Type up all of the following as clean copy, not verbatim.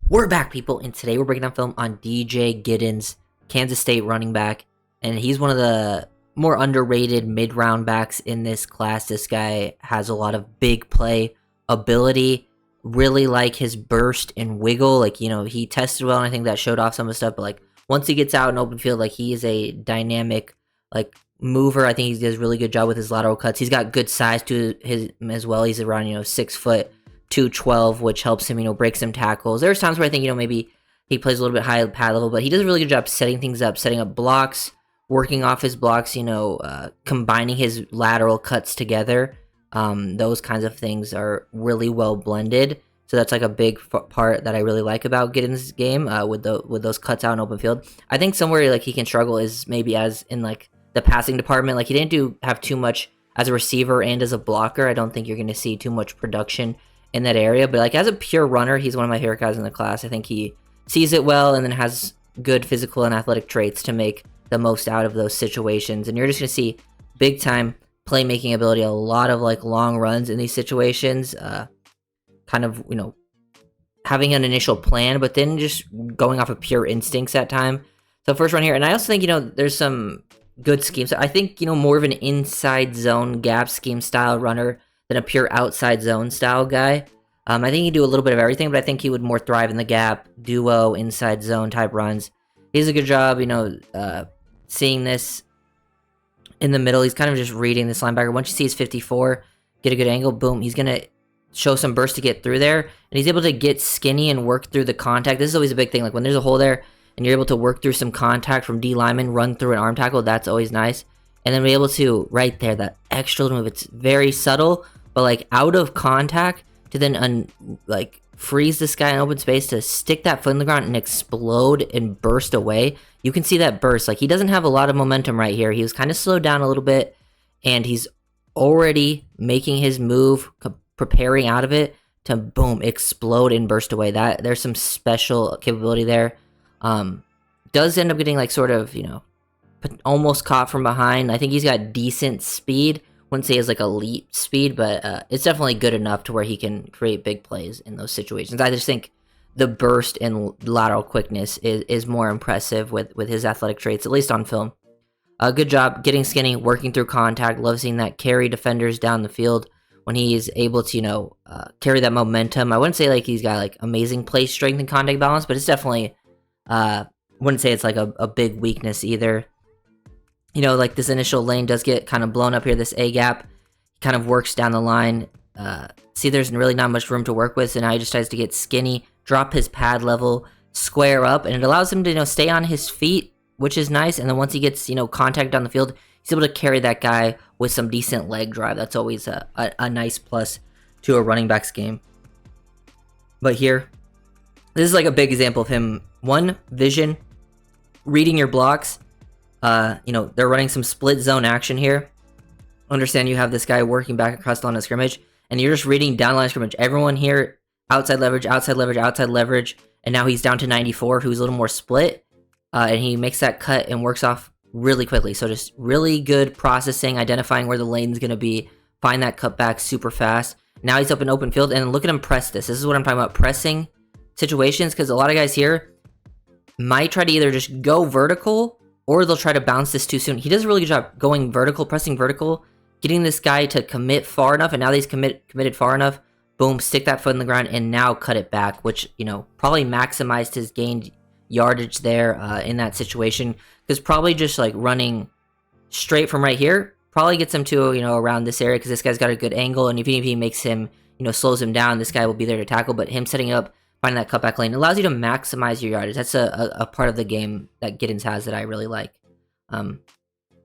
We're back, people, and today we're breaking down film on DJ Giddens, Kansas State running back, and he's one of the more underrated mid-round backs in this class. This guy has a lot of big play ability, really like his burst and wiggle. Like, he tested well, and I think that showed off some of the stuff, but like, once he gets out in open field, like, he is a dynamic, like, mover. I think he does a really good job with his lateral cuts. He's got good size to his as well. He's around, 6 foot. 212, which helps him, break some tackles. There's times where I think, maybe he plays a little bit high pad level, but he does a really good job setting things up, setting up blocks, working off his blocks, combining his lateral cuts together. Those kinds of things are really well blended. So that's like a big part that I really like about Giddens' game with those cuts out in open field. I think somewhere like he can struggle is maybe as in like the passing department. Like he didn't have too much as a receiver and as a blocker. I don't think you're going to see too much production in that area, but like as a pure runner, he's one of my favorite guys in the class. I think he sees it well and then has good physical and athletic traits to make the most out of those situations. And you're just going to see big time playmaking ability, a lot of like long runs in these situations, kind of, having an initial plan, but then just going off of pure instincts at time. So first run here. And I also think, there's some good schemes. I think, more of an inside zone gap scheme style runner than a pure outside zone style guy. I think he can do a little bit of everything, but I think he would more thrive in the gap, duo, inside zone type runs. He does a good job, seeing this in the middle. He's kind of just reading this linebacker. Once you see his 54, get a good angle, boom, he's going to show some burst to get through there. And he's able to get skinny and work through the contact. This is always a big thing. Like when there's a hole there and you're able to work through some contact from D lineman, run through an arm tackle, that's always nice. And then be able to, right there, that extra little move. It's very subtle, but like out of contact to then freeze this guy in open space to stick that foot in the ground and explode and burst away. You can see that burst. Like he doesn't have a lot of momentum right here. He was kind of slowed down a little bit, and he's already making his move, preparing out of it to boom, explode and burst away. That there's some special capability there. Does end up getting like sort of, almost caught from behind. I think he's got decent speed. Wouldn't say it's like elite speed, but it's definitely good enough to where he can create big plays in those situations. I just think the burst and lateral quickness is more impressive with his athletic traits, at least on film. Good job getting skinny, working through contact. Love seeing that carry defenders down the field when he's able to, carry that momentum. I wouldn't say like he's got like amazing play strength and contact balance, but it's definitely, wouldn't say it's like a big weakness either. Like this initial lane does get kind of blown up here, this A gap, kind of works down the line. See, there's really not much room to work with, so now he just tries to get skinny, drop his pad level, square up, and it allows him to, stay on his feet, which is nice. And then once he gets, contact down the field, he's able to carry that guy with some decent leg drive. That's always a nice plus to a running back's game. But here, this is like a big example of him, one, vision, reading your blocks. They're running some split zone action here. Understand you have this guy working back across the line of scrimmage, and you're just reading down the line of scrimmage. Everyone here, outside leverage, outside leverage, outside leverage, and now he's down to 94, who's a little more split, and he makes that cut and works off really quickly. So just really good processing, identifying where the lane's going to be, find that cutback super fast. Now he's up in open field, and look at him press this. This is what I'm talking about, pressing situations, because a lot of guys here might try to either just go vertical or they'll try to bounce this too soon. He does a really good job going vertical, pressing vertical, getting this guy to commit far enough, and now that he's committed far enough, boom, stick that foot in the ground, and now cut it back, which, probably maximized his gained yardage there in that situation, because probably just, like, running straight from right here probably gets him to, around this area, because this guy's got a good angle, and even if he makes him, slows him down, this guy will be there to tackle, but him setting up, finding that cutback lane allows you to maximize your yardage. That's a part of the game that Giddens has that I really like.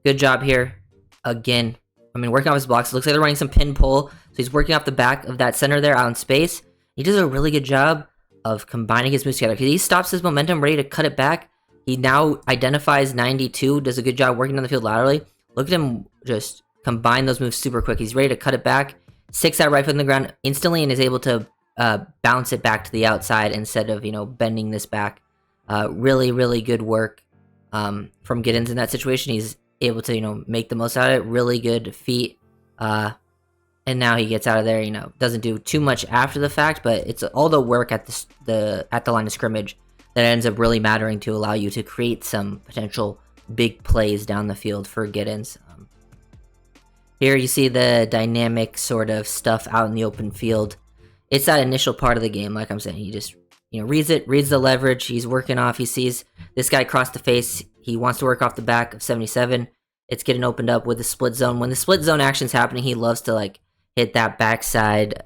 Good job here. Again, working off his blocks. It looks like they're running some pin pull. So he's working off the back of that center there out in space. He does a really good job of combining his moves together, because he stops his momentum, ready to cut it back. He now identifies 92, does a good job working on the field laterally. Look at him just combine those moves super quick. He's ready to cut it back, sticks that right foot in the ground instantly, and is able to bounce it back to the outside instead of, bending this back. Really, really good work from Giddens in that situation. He's able to, make the most out of it. Really good feet. and now he gets out of there. Doesn't do too much after the fact, but it's all the work at the line of scrimmage that ends up really mattering to allow you to create some potential big plays down the field for Giddens. Here you see the dynamic sort of stuff out in the open field. It's that initial part of the game, like I'm saying. He just reads the leverage. He's working off. He sees this guy cross the face. He wants to work off the back of 77. It's getting opened up with the split zone. When the split zone action's happening, he loves to hit that backside,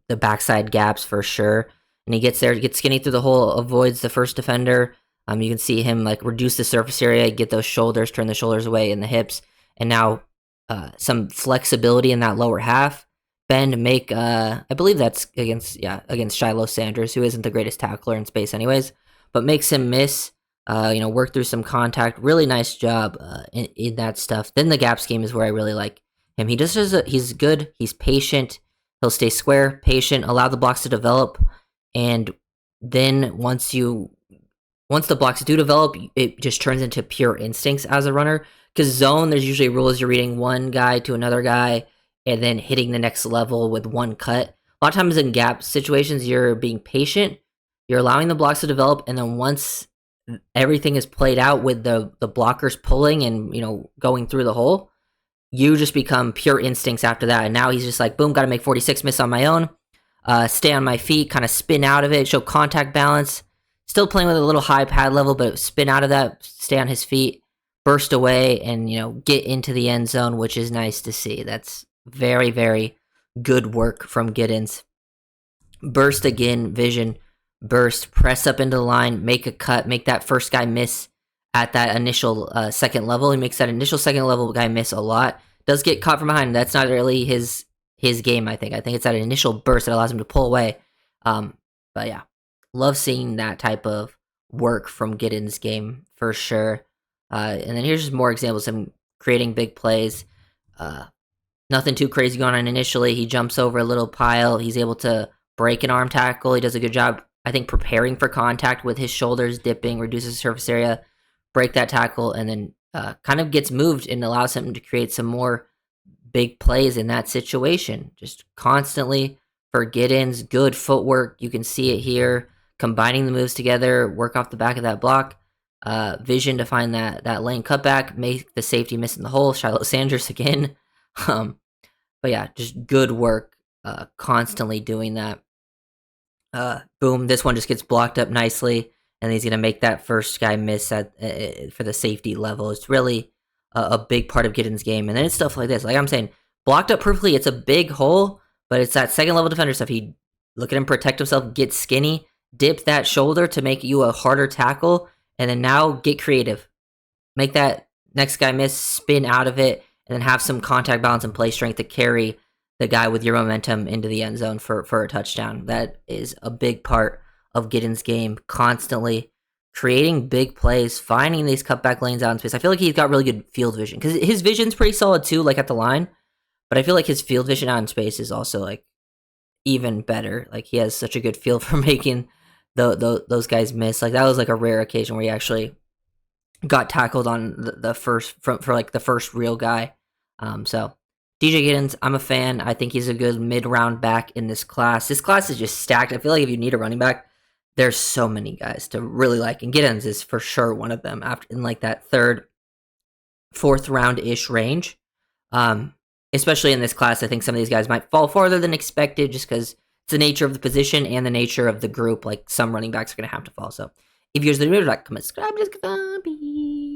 the backside gaps for sure. And he gets there, gets skinny through the hole, avoids the first defender. You can see him reduce the surface area, get those shoulders, turn the shoulders away and the hips, and now some flexibility in that lower half. Bend, make, I believe that's against Shiloh Sanders, who isn't the greatest tackler in space anyways, but makes him miss, work through some contact. Really nice job in that stuff. Then the gap scheme is where I really like him. He's good, he's patient, he'll stay square, patient, allow the blocks to develop, and then once the blocks do develop, it just turns into pure instincts as a runner. Because zone, there's usually rules. You're reading one guy to another guy and then hitting the next level with one cut. A lot of times in gap situations, you're being patient. You're allowing the blocks to develop, and then once everything is played out with the blockers pulling and going through the hole, you just become pure instincts after that. And now he's just like, boom, got to make 46, miss on my own. Stay on my feet, kind of spin out of it, show contact balance. Still playing with a little high pad level, but spin out of that, stay on his feet, burst away, and get into the end zone, which is nice to see. That's very, very good work from Giddens. Burst again, vision, burst, press up into the line, make a cut, make that first guy miss at that initial second level. He makes that initial second level guy miss a lot. Does get caught from behind. That's not really his game, I think. I think it's that initial burst that allows him to pull away. But yeah, love seeing that type of work from Giddens' game for sure. And then here's just more examples of him creating big plays. Nothing too crazy going on initially. He jumps over a little pile. He's able to break an arm tackle. He does a good job, I think, preparing for contact with his shoulders, dipping, reduces surface area, break that tackle, and then kind of gets moved and allows him to create some more big plays in that situation. Just constantly for Giddens, good footwork. You can see it here. Combining the moves together, work off the back of that block. Vision to find that lane cutback, make the safety miss in the hole. Shiloh Sanders again. But yeah, just good work, constantly doing that. Boom, this one just gets blocked up nicely, and he's gonna make that first guy miss at for the safety level. It's really a big part of Giddens' game, and then it's stuff like this. Like I'm saying, blocked up perfectly. It's a big hole, but it's that second level defender stuff. He look at him protect himself, get skinny, dip that shoulder to make you a harder tackle, and then now get creative. Make that next guy miss, spin out of it, and then have some contact balance and play strength to carry the guy with your momentum into the end zone for a touchdown. That is a big part of Giddens' game, constantly creating big plays, finding these cutback lanes out in space. I feel like he's got really good field vision, because his vision's pretty solid too, like at the line, but I feel like his field vision out in space is also even better. Like he has such a good feel for making those guys miss. Like that was a rare occasion where he actually got tackled on the first for the first real guy. So DJ Giddens, I'm a fan. I think he's a good mid-round back in this class. This class is just stacked. I feel like if you need a running back, there's so many guys to really like, and Giddens is for sure one of them. After in that third, fourth round-ish range, especially in this class, I think some of these guys might fall farther than expected, just because it's the nature of the position and the nature of the group. Like some running backs are gonna have to fall. So if you guys are new, like, comment, subscribe, just